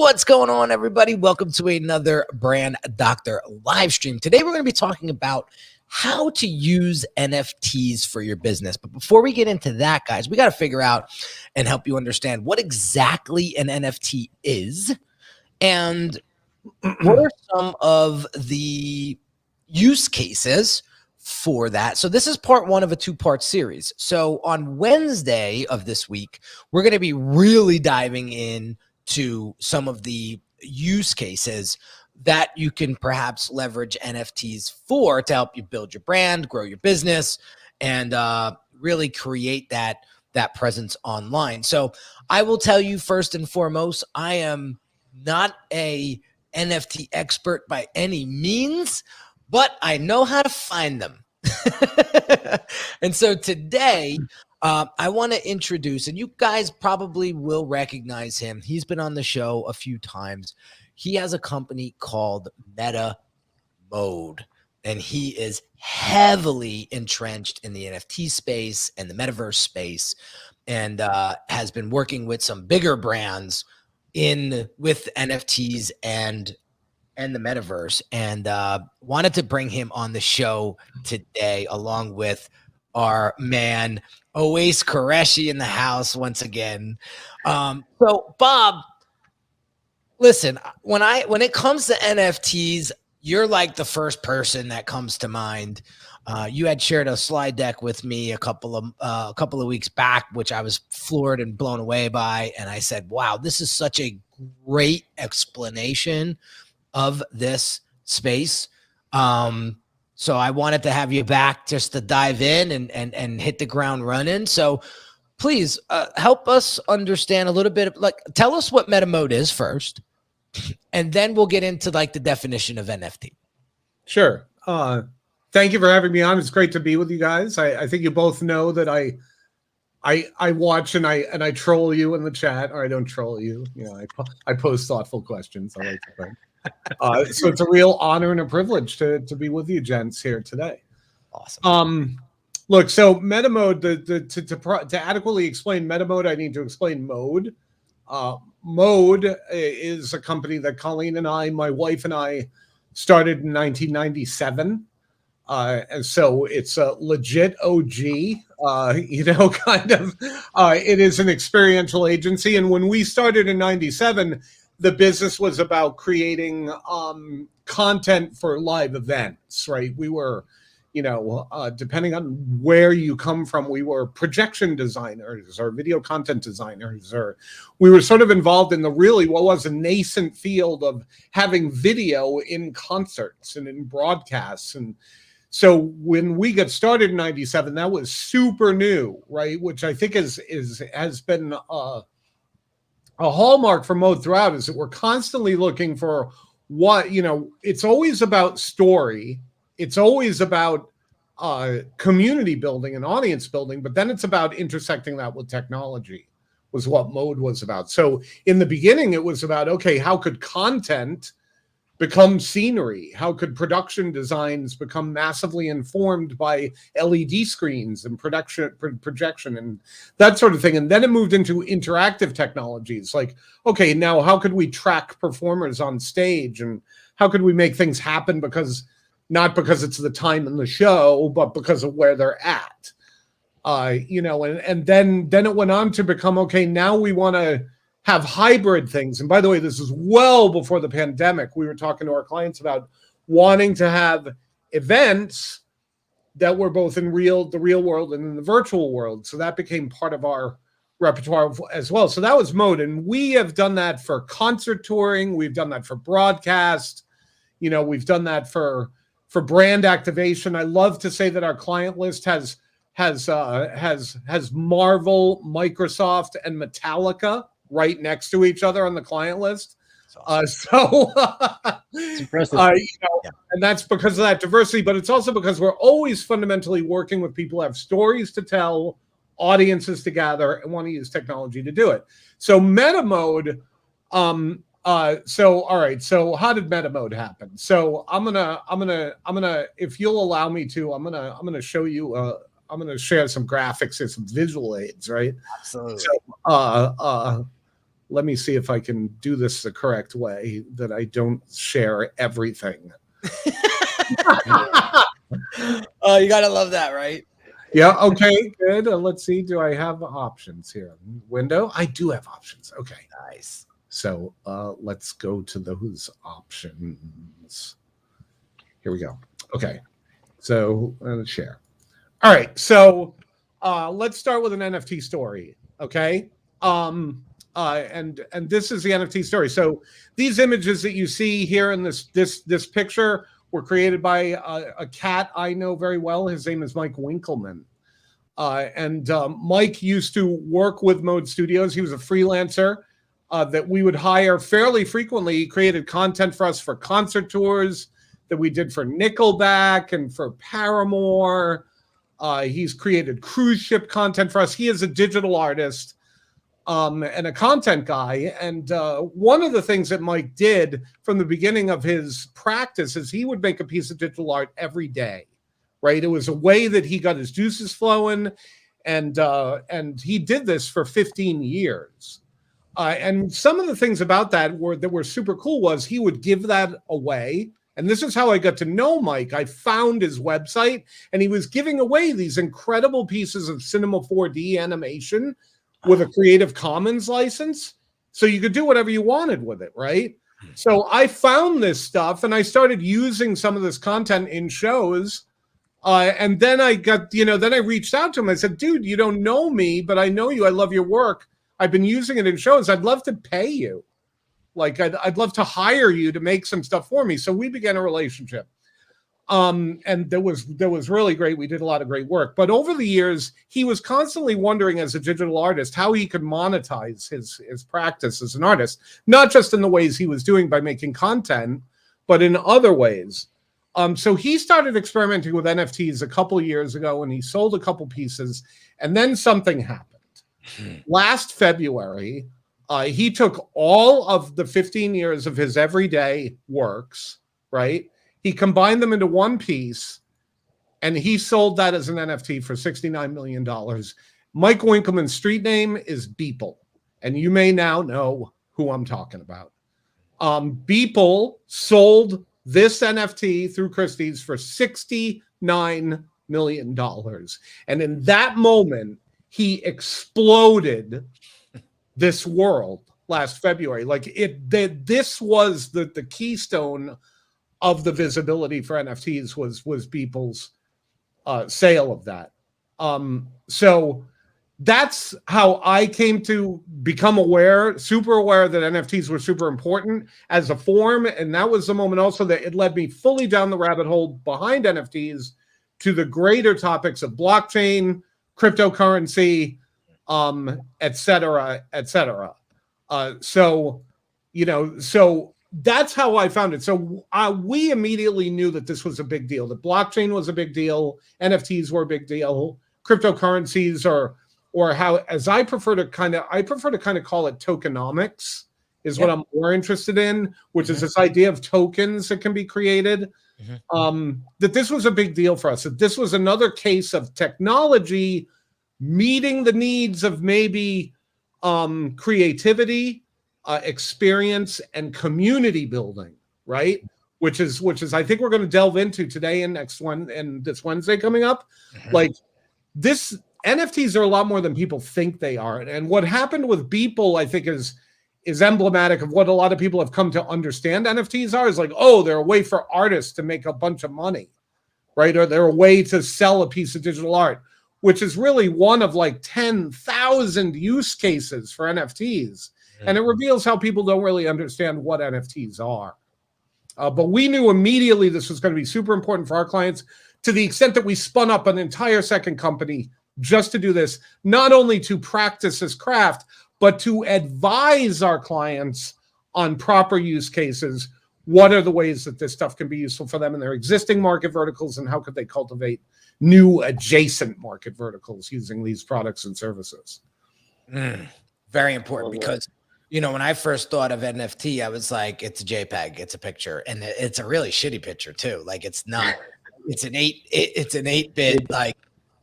What's going on, everybody? Welcome to another Brand Doctor live stream. Today, we're going to be talking about how to use NFTs for your business. But before we get into that, guys, we got to figure out and help you understand what exactly an NFT is and what are some of the use cases for that. So this is part one of a two-part series. So on Wednesday of this week, we're going to be really diving in to some of the use cases that you can perhaps leverage NFTs for to help you build your brand, grow your business, and really create that presence online. So I will tell you first and foremost, I am not a NFT expert by any means, but I know how to find them. And so today, I want to introduce, and you guys probably will recognize him. He's been on the show a few times. He has a company called Meta Mode, and he is heavily entrenched in the NFT space and the metaverse space, and has been working with some bigger brands with NFTs and the metaverse, and wanted to bring him on the show today, along with our man Owais Qureshi in the house once again. So Bob, listen, when it comes to NFTs, you're like the first person that comes to mind. You had shared a slide deck with me a couple of weeks back, which I was floored and blown away by, and I said, "Wow, this is such a great explanation of this space." So I wanted to have you back just to dive in and hit the ground running. So please help us understand a little bit tell us what Meta Mode is first, and then we'll get into the definition of NFT. Sure. Thank you for having me on. It's great to be with you guys. I think you both know that I watch and I troll you in the chat, or I don't troll you. You know, I pose thoughtful questions. I like to think. So it's a real honor and a privilege to be with you gents here today. Awesome. Look, so Meta Mode, to adequately explain Meta Mode, I need to explain Mode. Mode is a company that Colleen and my wife and I, started in 1997. And so it's a legit OG, kind of. It is an experiential agency. And when we started in 97, the business was about creating content for live events, right? We were, depending on where you come from, we were projection designers or video content designers, or we were sort of involved in what was a nascent field of having video in concerts and in broadcasts. And so when we got started in 97, that was super new, right? Which I think has been a hallmark for Mode throughout, is that we're constantly looking for it's always about story. It's always about community building and audience building, but then it's about intersecting that with technology, was what Mode was about. So in the beginning, it was about, okay, how could content become scenery? How could production designs become massively informed by LED screens and projection and that sort of thing? And then it moved into interactive technologies, like, okay, now how could we track performers on stage, and how could we make things happen not because it's the time in the show, but because of where they're at? And then it went on to become, okay, now we want to have hybrid things. And by the way, this is well before the pandemic. We were talking to our clients about wanting to have events that were both in the real world and in the virtual world. So that became part of our repertoire as well. So that was Mode. And we have done that for concert touring. We've done that for broadcast. We've done that for brand activation. I love to say that our client list has Marvel, Microsoft, and Metallica right next to each other on the client list. Awesome. It's impressive. And that's because of that diversity, but it's also because we're always fundamentally working with people who have stories to tell, audiences to gather, and want to use technology to do it. So Meta Mode, all right. So how did Meta Mode happen? So I'm gonna, if you'll allow me to, I'm gonna show you, I'm gonna share some graphics and some visual aids, right? Absolutely. So, let me see if I can do this the correct way, that I don't share everything. Oh, you gotta love that, right? Yeah. Okay. Good. Let's see. Do I have options here? Window. I do have options. Okay. Nice. So let's go to those options. Here we go. Okay. So let's share. All right. So let's start with an NFT story. Okay. And this is the NFT story. So these images that you see here in this picture were created by a cat I know very well. His name is Mike Winkelman. Mike used to work with Mode Studios. He was a freelancer that we would hire fairly frequently. He created content for us for concert tours that we did for Nickelback and for Paramore. He's created cruise ship content for us. He is a digital artist and a content guy. And one of the things that Mike did from the beginning of his practice is he would make a piece of digital art every day, right? It was a way that he got his juices flowing. And he did this for 15 years. And some of the things about that were super cool was he would give that away. And this is how I got to know Mike. I found his website, and he was giving away these incredible pieces of Cinema 4D animation with a Creative Commons license. So you could do whatever you wanted with it, right? So I found this stuff, and I started using some of this content in shows. And then I got, then I reached out to him. I said, dude, you don't know me, but I know you. I love your work. I've been using it in shows. I'd love to pay you. Like, I'd love to hire you to make some stuff for me. So we began a relationship. And that was really great. We did a lot of great work. But over the years, he was constantly wondering as a digital artist how he could monetize his practice as an artist, not just in the ways he was doing by making content, but in other ways. So he started experimenting with NFTs a couple of years ago, and he sold a couple pieces, and then something happened. Last February, he took all of the 15 years of his everyday works, right? He combined them into one piece, and he sold that as an NFT for $69 million. Mike Winkelman's street name is Beeple, and you may now know who I'm talking about. Beeple sold this NFT through Christie's for $69 million. And in that moment, he exploded this world last February. This was the keystone of the visibility for NFTs was Beeple's sale of that. So that's how I came to become super aware that NFTs were super important as a form. And that was the moment also that it led me fully down the rabbit hole behind NFTs to the greater topics of blockchain, cryptocurrency, et cetera, et cetera. So that's how I found it. So we immediately knew that this was a big deal, that blockchain was a big deal, NFTs were a big deal, cryptocurrencies or how, as I prefer to kind of call it tokenomics is what I'm more interested in, which is this idea of tokens that can be created. That this was a big deal for us, that this was another case of technology meeting the needs of maybe creativity, experience, and community building, right? Which is I think we're going to delve into today and this Wednesday coming up. Like this, NFTs are a lot more than people think they are. And what happened with Beeple, I think, is emblematic of what a lot of people have come to understand NFTs are, is like, oh, they're a way for artists to make a bunch of money, right? Or they're a way to sell a piece of digital art, which is really one of like 10,000 use cases for NFTs. And it reveals how people don't really understand what NFTs are. But we knew immediately this was going to be super important for our clients, to the extent that we spun up an entire second company just to do this, not only to practice this craft, but to advise our clients on proper use cases. What are the ways that this stuff can be useful for them in their existing market verticals, and how could they cultivate new adjacent market verticals using these products and services? Very important, because when I first thought of NFT, I was like, it's a JPEG, it's a picture, and it's a really shitty picture too. Like, it's not, it's an 8-bit like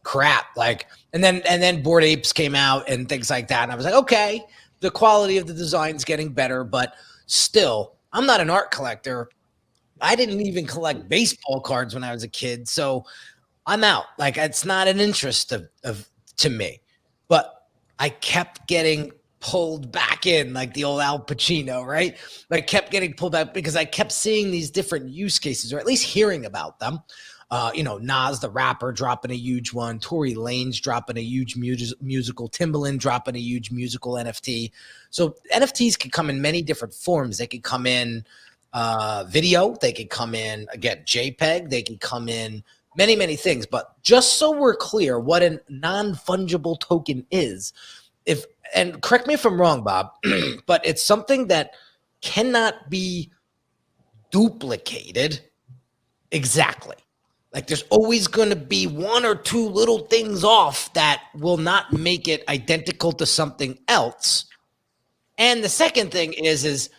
crap. Like, and then Bored Apes came out and things like that, and I was like, okay, the quality of the design's getting better, but still, I'm not an art collector. I didn't even collect baseball cards when I was a kid, so I'm out. Like, it's not an interest of to me. But I kept getting pulled back in, like the old Al Pacino, right? I kept getting pulled back because I kept seeing these different use cases, or at least hearing about them. Nas the rapper dropping a huge one, Tory Lanez dropping a huge musical, Timbaland dropping a huge musical NFT. So NFTs can come in many different forms. They could come in video, they could come in, again, JPEG, they could come in many, many things. But just so we're clear what a non-fungible token is, and correct me if I'm wrong, Bob, but it's something that cannot be duplicated exactly. Like, there's always going to be one or two little things off that will not make it identical to something else. And the second thing is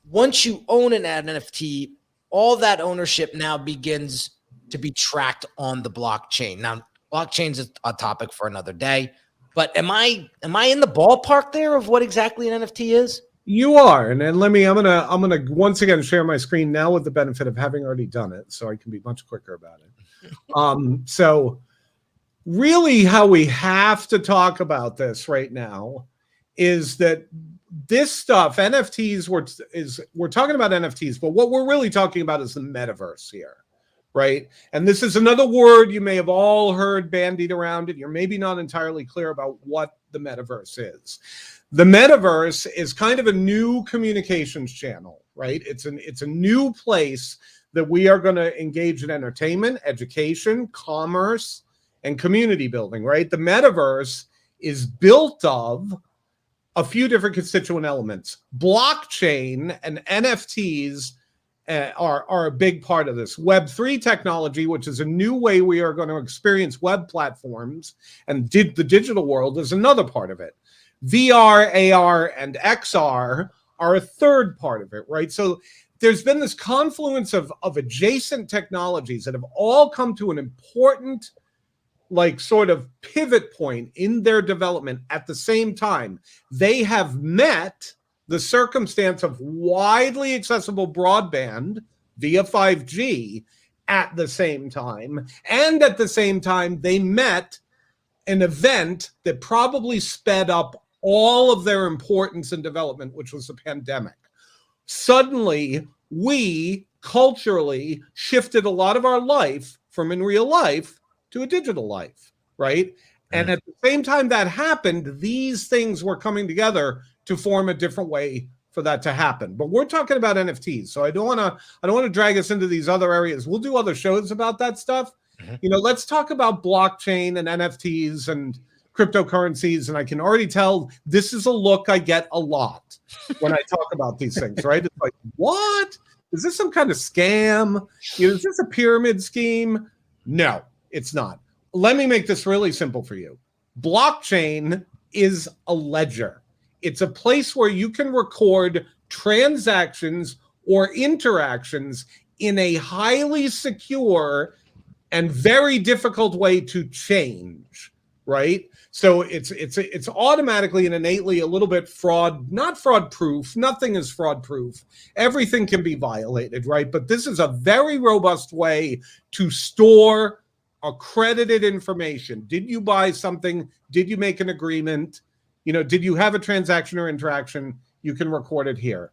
once you own an NFT, all that ownership now begins to be tracked on the blockchain. Now, blockchain's a topic for another day, but am I in the ballpark there of what exactly an NFT is? You are, and then I'm gonna once again share my screen now with the benefit of having already done it, so I can be much quicker about it. So really, how we have to talk about this right now is that this stuff, NFTs, we're talking about NFTs, but what we're really talking about is the metaverse here, right? And this is another word you may have all heard bandied around, and you're maybe not entirely clear about what the metaverse is. The metaverse is kind of a new communications channel, right? It's a new place that we are going to engage in entertainment, education, commerce, and community building, right? The metaverse is built of a few different constituent elements. Blockchain and NFTs are a big part of this. Web3 technology, which is a new way we are going to experience web platforms, and the digital world is another part of it. VR, AR, and XR are a third part of it, right? So there's been this confluence of adjacent technologies that have all come to an important, like, sort of pivot point in their development at the same time. They have met the circumstance of widely accessible broadband via 5G at the same time. And at the same time, they met an event that probably sped up all of their importance and development, which was the pandemic. Suddenly, we culturally shifted a lot of our life from in real life to a digital life, right? And at the same time that happened, these things were coming together to form a different way for that to happen. But we're talking about NFTs, so I don't want to drag us into these other areas. We'll do other shows about that stuff. Let's talk about blockchain and NFTs and cryptocurrencies. And I can already tell this is a look I get a lot when I talk about these things, right? It's like, what? Is this some kind of scam? Is this a pyramid scheme? No, it's not. Let me make this really simple for you. Blockchain is a ledger. It's a place where you can record transactions or interactions in a highly secure and very difficult way to change, right? So it's automatically and innately a little bit not fraud proof. Nothing is fraud proof. Everything can be violated, right? But this is a very robust way to store accredited information. Did you buy something? Did you make an agreement? Did you have a transaction or interaction? You can record it here.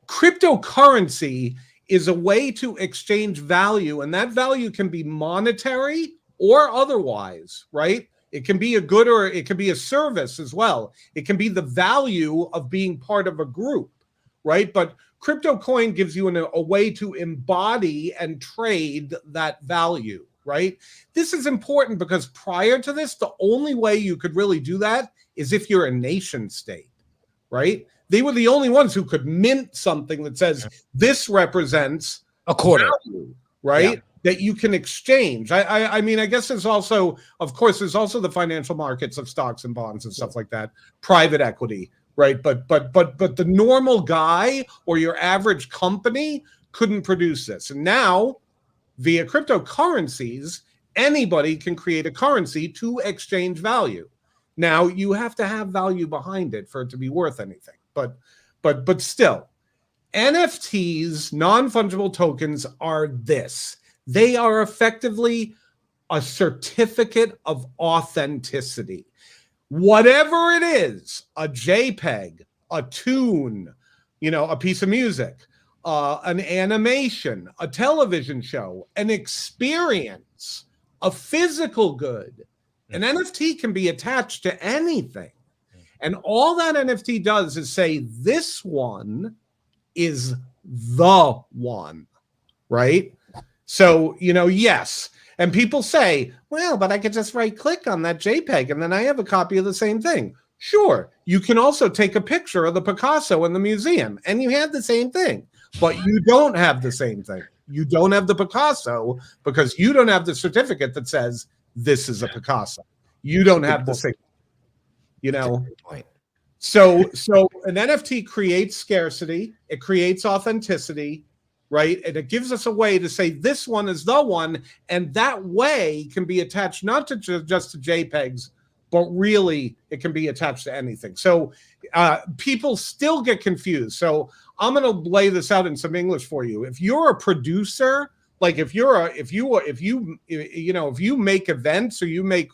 Cryptocurrency is a way to exchange value, and that value can be monetary or otherwise, right? It can be a good or it can be a service as well. It can be the value of being part of a group, right? But crypto coin gives you a way to embody and trade that value, right? This is important because prior to this, the only way you could really do that is if you're a nation state, right? They were the only ones who could mint something that says this represents a quarter, value, right? Yeah. That you can exchange. I mean, I guess there's also the financial markets of stocks and bonds and stuff like that, private equity, right? But the normal guy or your average company couldn't produce this. And now, via cryptocurrencies, anybody can create a currency to exchange value. Now you have to have value behind it for it to be worth anything. But still, NFTs, non-fungible tokens, are this. They are effectively a certificate of authenticity. Whatever it is, a JPEG, a tune, a piece of music, an animation, a television show, an experience, a physical good. An NFT can be attached to anything. And all that NFT does is say, this one is the one, right? So, yes. And people say, well, but I could just right click on that JPEG and then I have a copy of the same thing. Sure. You can also take a picture of the Picasso in the museum and you have the same thing, but you don't have the same thing. You don't have the Picasso because you don't have the certificate that says this is a Picasso. You don't have the same, So an NFT creates scarcity. It creates authenticity, right? And it gives us a way to say this one is the one, and that way can be attached not to just to JPEGs, but really it can be attached to anything. So people still get confused. So I'm going to lay this out in some English for you. If you're a producer, like if you make events or you make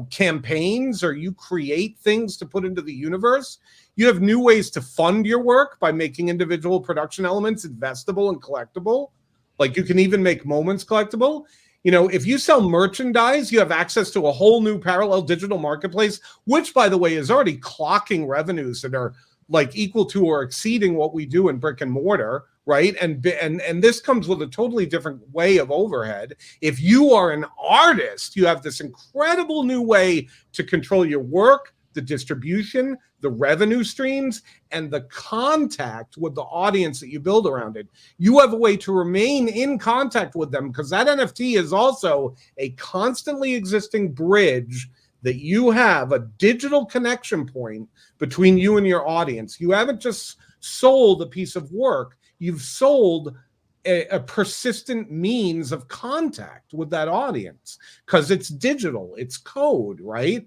campaigns or you create things to put into the universe, you have new ways to fund your work by making individual production elements investable and collectible. Like you can even make moments collectible. If you sell merchandise, you have access to a whole new parallel digital marketplace, which, by the way, is already clocking revenues that are like equal to or exceeding what we do in brick and mortar, right? And this comes with a totally different way of overhead. If you are an artist, you have this incredible new way to control your work, the distribution, the revenue streams, and the contact with the audience that you build around it. You have a way to remain in contact with them because that NFT is also a constantly existing bridge that you have, a digital connection point between you and your audience. You haven't just sold a piece of work, you've sold a persistent means of contact with that audience because it's digital, it's code, right?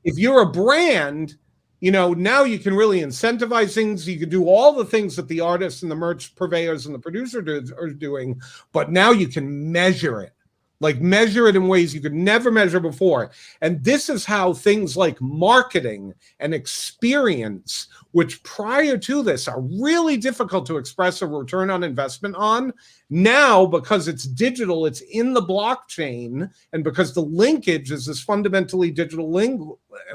If you're a brand, now you can really incentivize things. You can do all the things that the artists and the merch purveyors and the producers are doing, but now you can measure it. Like measure it in ways you could never measure before. And this is how things like marketing and experience, which prior to this are really difficult to express a return on investment on, now because it's digital, it's in the blockchain, and because the linkage is this fundamentally digital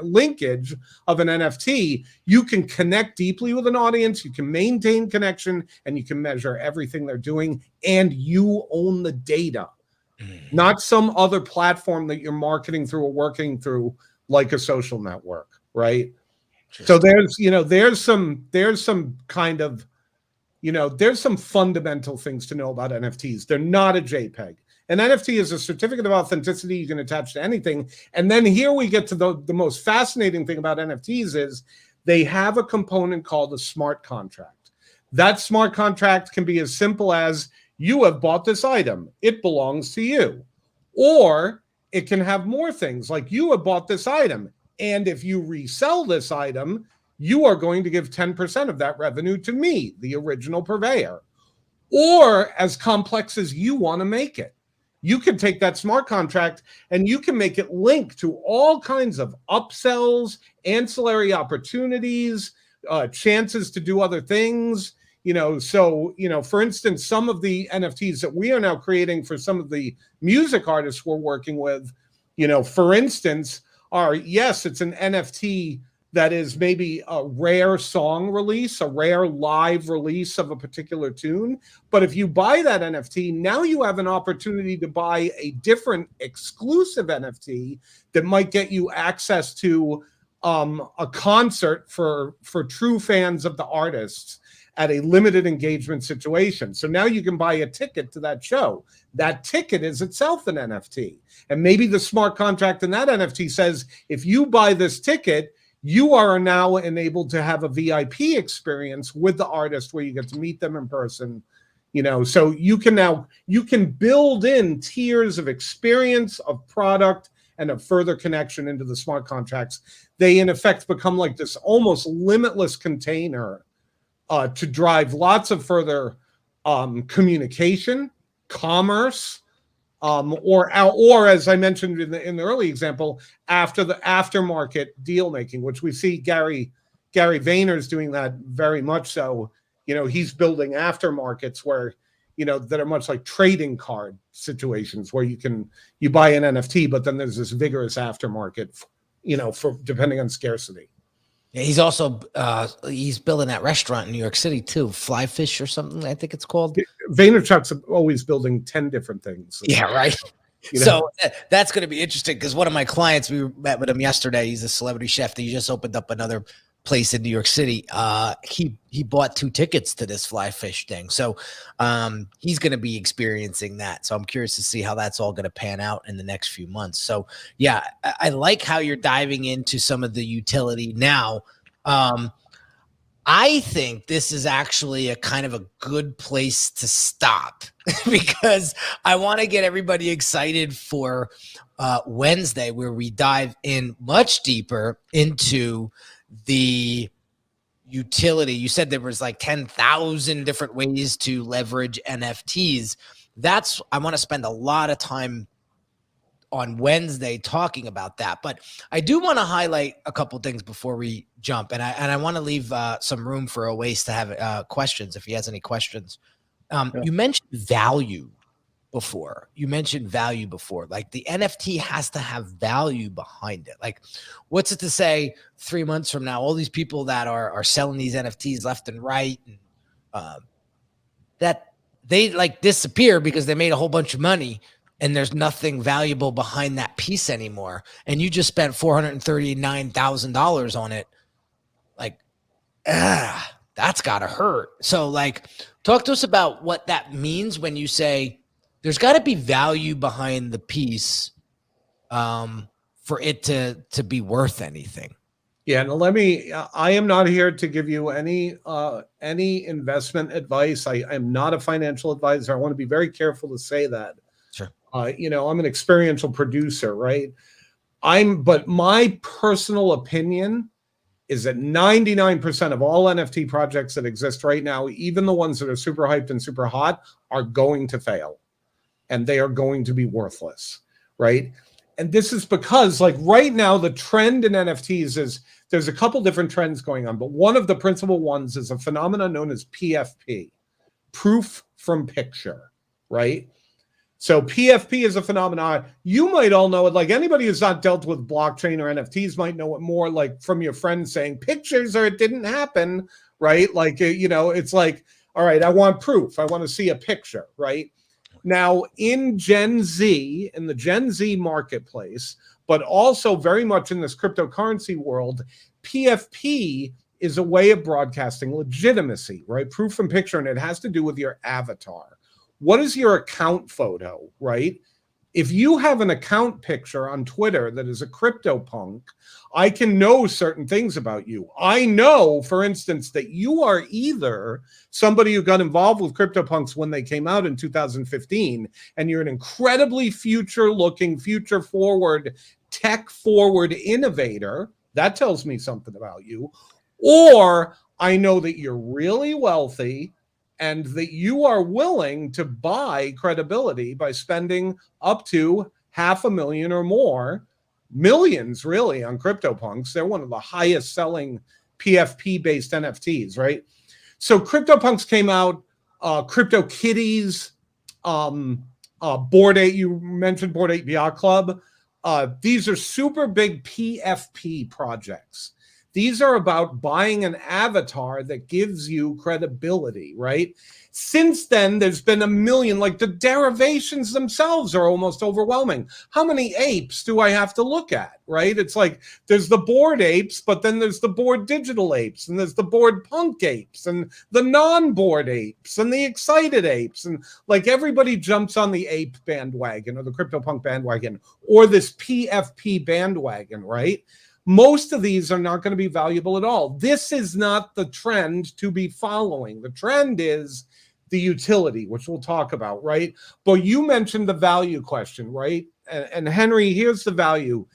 linkage of an NFT, you can connect deeply with an audience, you can maintain connection, and you can measure everything they're doing, and you own the data. Not some other platform that you're marketing through or working through like a social network, right? So there's some fundamental things to know about NFTs. They're not a JPEG. An NFT is a certificate of authenticity you can attach to anything. And then here we get to the most fascinating thing about NFTs is they have a component called a smart contract. That smart contract can be as simple as you have bought this item. It belongs to you. Or it can have more things like you have bought this item. And if you resell this item, you are going to give 10% of that revenue to me, the original purveyor. Or as complex as you want to make it. You can take that smart contract and you can make it link to all kinds of upsells, ancillary opportunities, chances to do other things. For instance, some of the NFTs that we are now creating for some of the music artists we're working with, for instance, it's an NFT that is maybe a rare song release, a rare live release of a particular tune. But if you buy that NFT, now you have an opportunity to buy a different exclusive NFT that might get you access to a concert for true fans of the artists at a limited engagement situation. So now you can buy a ticket to that show. That ticket is itself an NFT. And maybe the smart contract in that NFT says, if you buy this ticket, you are now enabled to have a VIP experience with the artist where you get to meet them in person. So you can build in tiers of experience, of product, and a further connection into the smart contracts, they in effect become like this almost limitless container to drive lots of further communication, commerce, or as I mentioned in the early example, after the aftermarket deal making, which we see Gary Vayner's doing that very much so. He's building aftermarkets where, that are much like trading card situations where you buy an NFT, but then there's this vigorous aftermarket, for depending on scarcity. Yeah, he's also he's building that restaurant in New York City too, Fly Fish or something, I think it's called. Vaynerchuk's always building 10 different things. Yeah, right. So that's going to be interesting because one of my clients, we met with him yesterday. He's a celebrity chef that he just opened up another place in New York City. He bought 2 tickets to this Fly Fish thing. So he's going to be experiencing that. So I'm curious to see how that's all going to pan out in the next few months. So yeah, I like how you're diving into some of the utility now. I think this is actually a kind of a good place to stop because I want to get everybody excited for Wednesday, where we dive in much deeper into the utility. You said there was like 10,000 different ways to leverage NFTs. I want to spend a lot of time on Wednesday talking about that, but I do want to highlight a couple things before we jump, and I want to leave some room for Oase to have questions if he has any questions. You mentioned value before. Like the NFT has to have value behind it. Like, what's it to say 3 months from now, all these people that are selling these NFTs left and right, and that they like disappear because they made a whole bunch of money and there's nothing valuable behind that piece anymore. And you just spent $439,000 on it. Like, that's gotta hurt. So like, talk to us about what that means when you say there's got to be value behind the piece for it to be worth anything. Yeah, and I am not here to give you any investment advice. I am not a financial advisor. I want to be very careful to say that. Sure. I'm an experiential producer, right? But my personal opinion is that 99% of all NFT projects that exist right now, even the ones that are super hyped and super hot, are going to fail. And they are going to be worthless, right? And this is because, like, right now, the trend in NFTs is there's a couple different trends going on, but one of the principal ones is a phenomenon known as PFP, proof from picture, right? So PFP is a phenomenon. You might all know it. Like, anybody who's not dealt with blockchain or NFTs might know it more like from your friends saying pictures or it didn't happen, right? Like, it's like, all right, I want proof. I want to see a picture, right? Now, in the Gen Z marketplace, but also very much in this cryptocurrency world, PFP is a way of broadcasting legitimacy, right? Proof from picture, and it has to do with your avatar. What is your account photo, right? If you have an account picture on Twitter that is a CryptoPunk, I can know certain things about you. I know, for instance, that you are either somebody who got involved with CryptoPunks when they came out in 2015, and you're an incredibly future-looking, future-forward, tech-forward innovator. That tells me something about you. Or I know that you're really wealthy and that you are willing to buy credibility by spending up to $500,000 or more, millions really, on CryptoPunks. They're one of the highest selling PFP-based NFTs, right? So CryptoPunks came out, CryptoKitties, Bored Ape, you mentioned Bored Ape Yacht Club. These are super big PFP projects. These are about buying an avatar that gives you credibility, right? Since then, there's been a million, like the derivations themselves are almost overwhelming. How many apes do I have to look at, right? It's like there's the Bored Apes, but then there's the Bored Digital Apes, and there's the Bored Punk Apes, and the non-Bored Apes, and the Excited Apes. And like everybody jumps on the ape bandwagon or the CryptoPunk bandwagon or this PFP bandwagon, right? Most of these are not going to be valuable at all. This is not the trend to be following. The trend is the utility, which we'll talk about, right? But you mentioned the value question, right? and Henry, here's the value.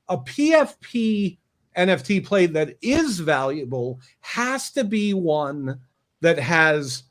A PFP NFT play that is valuable has to be one that has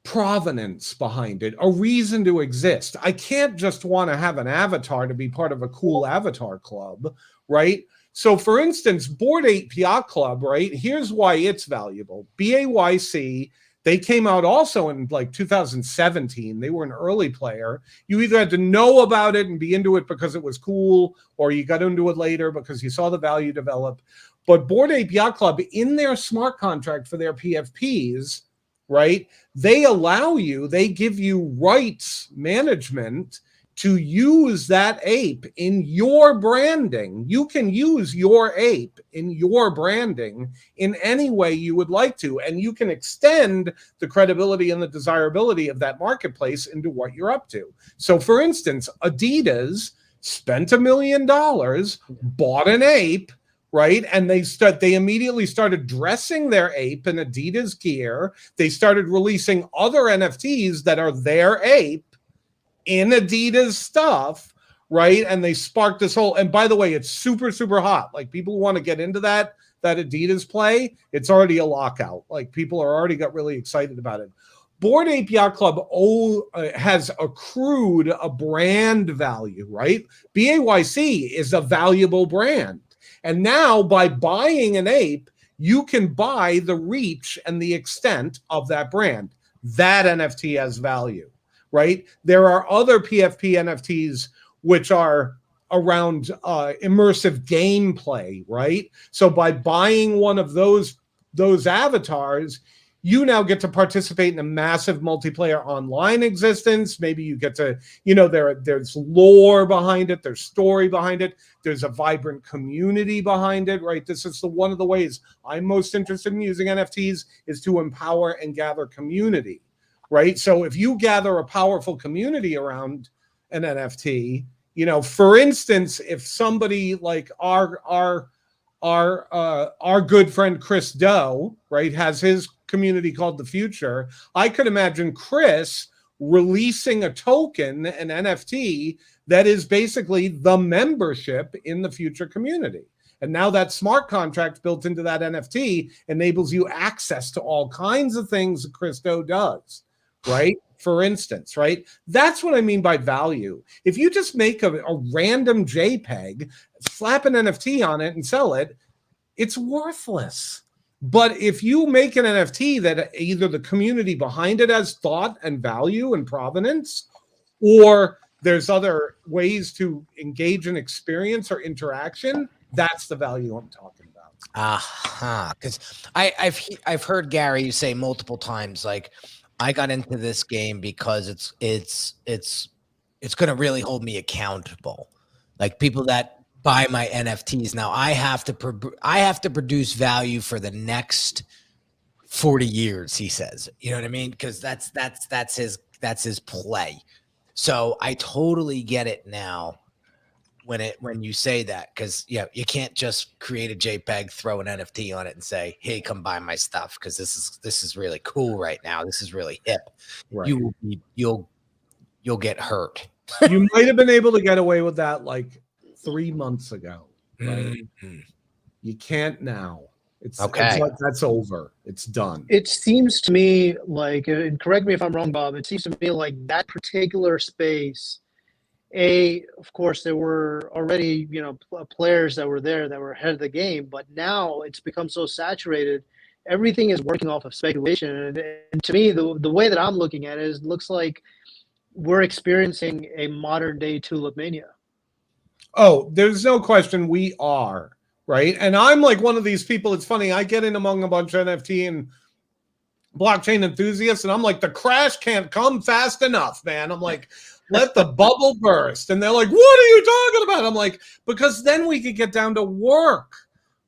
provenance behind it, a reason to exist. I can't just want to have an avatar to be part of a cool avatar club, right? So for instance, Bored Ape Yacht Club, right? Here's why it's valuable. BAYC, they came out also in like 2017. They were an early player. You either had to know about it and be into it because it was cool, or you got into it later because you saw the value develop. But Bored Ape Yacht Club, in their smart contract for their PFPs, right, they allow you, they give you rights management to use that ape in your branding. You can use your ape in your branding in any way you would like to, and you can extend the credibility and the desirability of that marketplace into what you're up to. So for instance, Adidas spent $1 million, bought an ape, right? And they immediately started dressing their ape in Adidas gear. They started releasing other NFTs that are their ape in Adidas stuff, right? And they sparked this whole, and by the way, it's super, super hot. Like people who want to get into that Adidas play, it's already a lockout. Like people are already got really excited about it. Bored Ape Yacht Club has accrued a brand value, right? BAYC is a valuable brand. And now by buying an ape, you can buy the reach and the extent of that brand. That NFT has value, right? There are other PFP NFTs which are around immersive gameplay, right? So by buying one of those avatars, you now get to participate in a massive multiplayer online existence. Maybe you get to, there's lore behind it. There's story behind it. There's a vibrant community behind it, right? This is one of the ways I'm most interested in using NFTs is to empower and gather community, right? So if you gather a powerful community around an NFT, for instance, if somebody like our good friend Chris Doe, right, has his community called The Future, I could imagine Chris releasing a token, an NFT, that is basically the membership in the Future community. And now that smart contract built into that NFT enables you access to all kinds of things that Chris Doe does, right? For instance, right? That's what I mean by value. If you just make a random JPEG, slap an NFT on it and sell it, it's worthless. But if you make an NFT that either the community behind it has thought and value and provenance, or there's other ways to engage in experience or interaction, that's the value I'm talking about. Because I've heard Gary say multiple times, like, I got into this game because it's going to really hold me accountable. Like people that buy my NFTs now, I have to produce value for the next 40 years. He says, you know what I mean? Because that's his play. So I totally get it now when you say that, because you can't just create a JPEG, throw an NFT on it, and say, "Hey, come buy my stuff," because this is really cool right now. This is really hip. Right. You'll get hurt. You might have been able to get away with that like 3 months ago, right? Mm-hmm. You can't now. It's okay. That's over. It's done. It seems to me like, and correct me if I'm wrong, Bob, it seems to me like that particular space, of course, there were already, players that were there that were ahead of the game, but now it's become so saturated. Everything is working off of speculation. And to me, the way that I'm looking at it is, looks like we're experiencing a modern day tulip mania. Oh, there's no question we are, right? And I'm like one of these people. It's funny. I get in among a bunch of NFT and blockchain enthusiasts, and I'm like, the crash can't come fast enough, man. I'm like, let the bubble burst. And they're like, what are you talking about? I'm like, because then we could get down to work,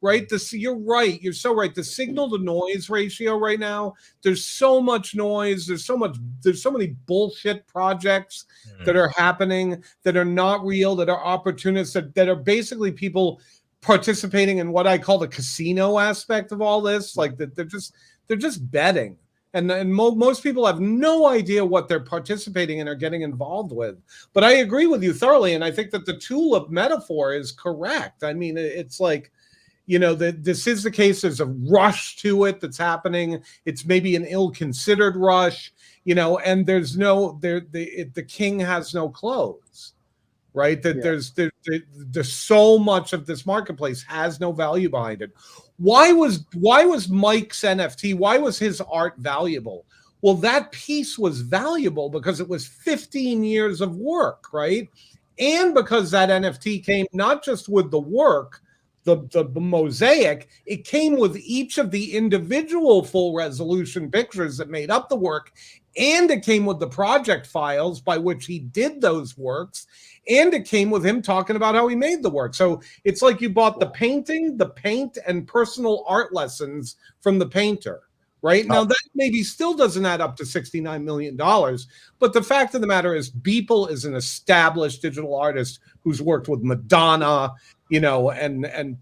right? You're right. You're so right. The signal to noise ratio right now, there's so much noise. There's so many bullshit projects that are happening that are not real, that are opportunists, that are basically people participating in what I call the casino aspect of all this. Like that they're just betting. And most people have no idea what they're participating in or getting involved with. But I agree with you thoroughly, and I think that the tulip metaphor is correct. I mean, it's like, this is the case. There's a rush to it that's happening. It's maybe an ill-considered rush, and there's the king has no clothes, right? That there's so much of this marketplace has no value behind it. Why was Mike's NFT, why was his art valuable? Well, that piece was valuable because it was 15 years of work, right? And because that NFT came not just with the work, the mosaic, it came with each of the individual full resolution pictures that made up the work, and it came with the project files by which he did those works, and it came with him talking about how he made the work. So it's like you bought the painting, the paint, and personal art lessons from the painter, right? Now, that maybe still doesn't add up to $69 million, but the fact of the matter is Beeple is an established digital artist who's worked with Madonna, and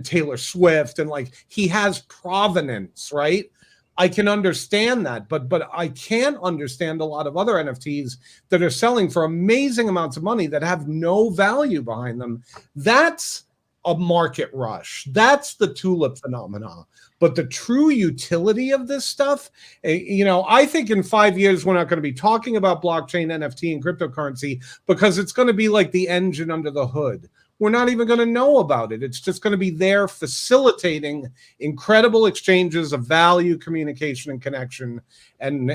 Taylor Swift, and like, he has provenance, right? I can understand that, but I can't understand a lot of other NFTs that are selling for amazing amounts of money that have no value behind them. That's a market rush. That's the tulip phenomena. But the true utility of this stuff, I think in 5 years, we're not going to be talking about blockchain, NFT, and cryptocurrency because it's going to be like the engine under the hood. We're not even going to know about it. It's just going to be there facilitating incredible exchanges of value, communication, and connection. And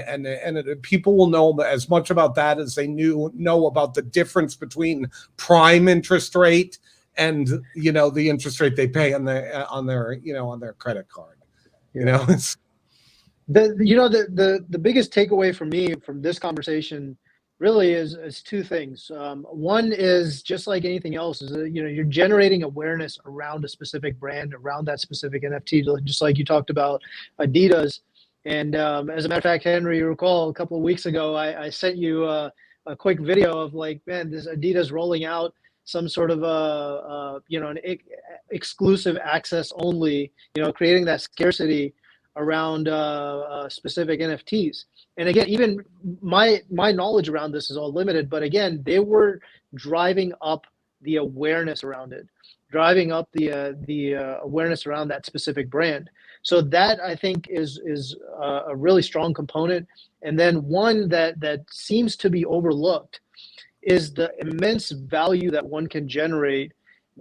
people will know as much about that as they know about the difference between prime interest rate and the interest rate they pay on their credit card. It's the biggest takeaway for me from this conversation really is two things. One is, just like anything else, is you're generating awareness around a specific brand, around that specific NFT, just like you talked about Adidas. And as a matter of fact, Henry, you recall a couple of weeks ago, I sent you a quick video of like, man, this Adidas rolling out some sort of an exclusive access only, creating that scarcity around specific NFTs. And again, even my knowledge around this is all limited, but again, they were driving up the awareness around it, driving up the awareness around that specific brand. So that, I think, is a really strong component. And then one that seems to be overlooked is the immense value that one can generate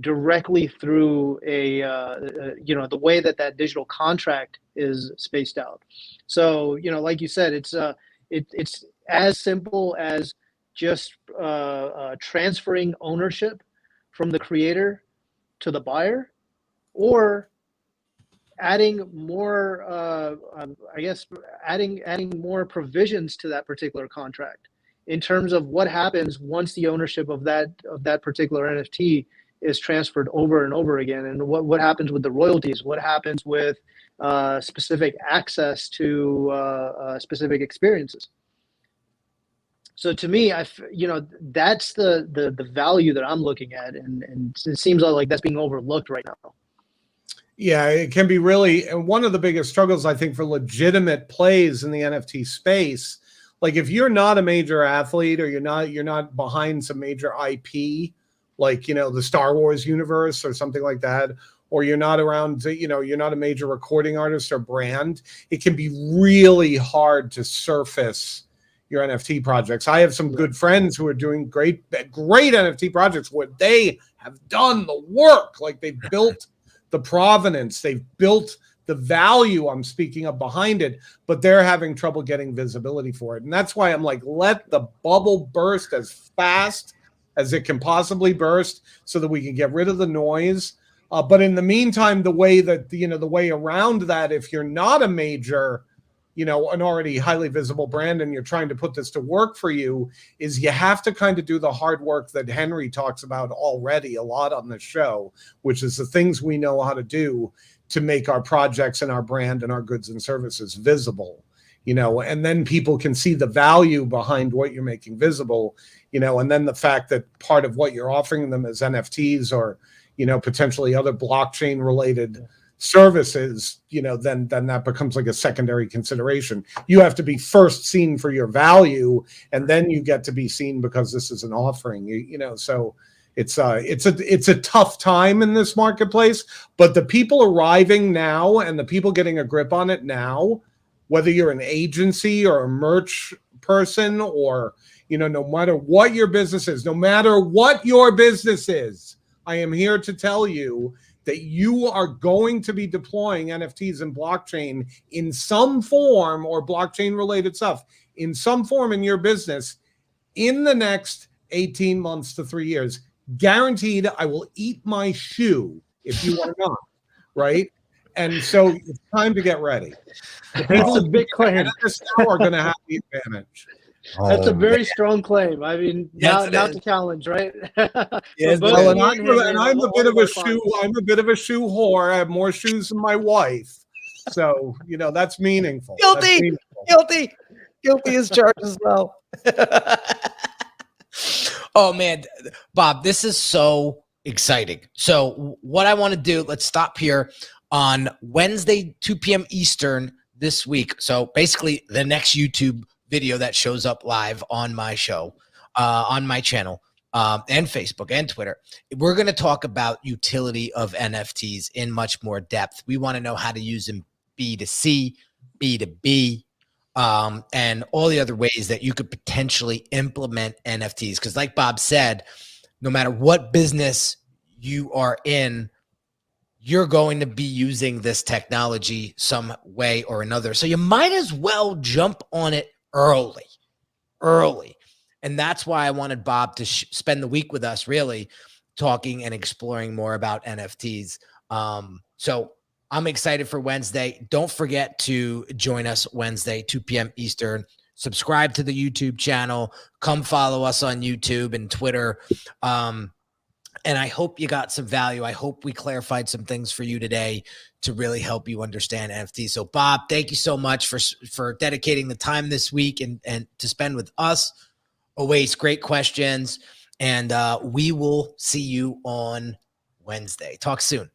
directly through the way that digital contract is spaced out. So, like you said, it's as simple as just transferring ownership from the creator to the buyer, or adding more, adding more provisions to that particular contract in terms of what happens once the ownership of that particular NFT is transferred over and over again, and what happens with the royalties, what happens with specific access to specific experiences. So to me, that's the value that I'm looking at, and it seems like that's being overlooked right now. Yeah, it can be really, and one of the biggest struggles, I think, for legitimate plays in the NFT space, like if you're not a major athlete, or you're not behind some major IP, like, the Star Wars universe or something like that, or you're not around, you're not a major recording artist or brand, it can be really hard to surface your NFT projects. I have some good friends who are doing great NFT projects where they have done the work, like they've built the provenance, they've built the value I'm speaking of behind it, but they're having trouble getting visibility for it. And that's why I'm like, let the bubble burst as fast as it can possibly burst so that we can get rid of the noise. But in the meantime, the way around that, if you're not a major, an already highly visible brand and you're trying to put this to work for you, is you have to kind of do the hard work that Henry talks about already a lot on the show, which is the things we know how to do to make our projects and our brand and our goods and services visible, and then people can see the value behind what you're making visible, and then the fact that part of what you're offering them is NFTs or, potentially other blockchain related services, then that becomes like a secondary consideration. You have to be first seen for your value, and then you get to be seen because this is an offering. So it's a tough time in this marketplace. But the people arriving now and the people getting a grip on it now, whether you're an agency or a merch person, or no matter what your business is, I am here to tell you that you are going to be deploying NFTs and blockchain in some form, or blockchain related stuff in some form in your business in the next 18 months to 3 years. Guaranteed, I will eat my shoe if you are not, right? And so it's time to get ready. That's a big claim. Are going to have the advantage. That's a very strong claim. I mean, Yes, not to challenge, right? Yes, Well, and I'm a bit of a shoe. I'm a bit of a shoe whore. I have more shoes than my wife, so that's meaningful. Guilty as charged as well. Oh man, Bob, this is so exciting. So what I want to do, let's stop here on Wednesday, 2 p.m. Eastern this week. So basically the next YouTube video that shows up live on my show, on my channel, and Facebook and Twitter. We're going to talk about utility of NFTs in much more depth. We want to know how to use them B2C, B2B, and all the other ways that you could potentially implement NFTs. Because like Bob said, no matter what business you are in, you're going to be using this technology some way or another. So you might as well jump on it early. And that's why I wanted Bob to spend the week with us, really talking and exploring more about NFTs. So I'm excited for Wednesday. Don't forget to join us Wednesday, 2 p.m. Eastern. Subscribe to the YouTube channel. Come follow us on YouTube and Twitter. And I hope you got some value. I hope we clarified some things for you today to really help you understand NFTs. So Bob, thank you so much for dedicating the time this week and to spend with us. Always great questions. And we will see you on Wednesday. Talk soon.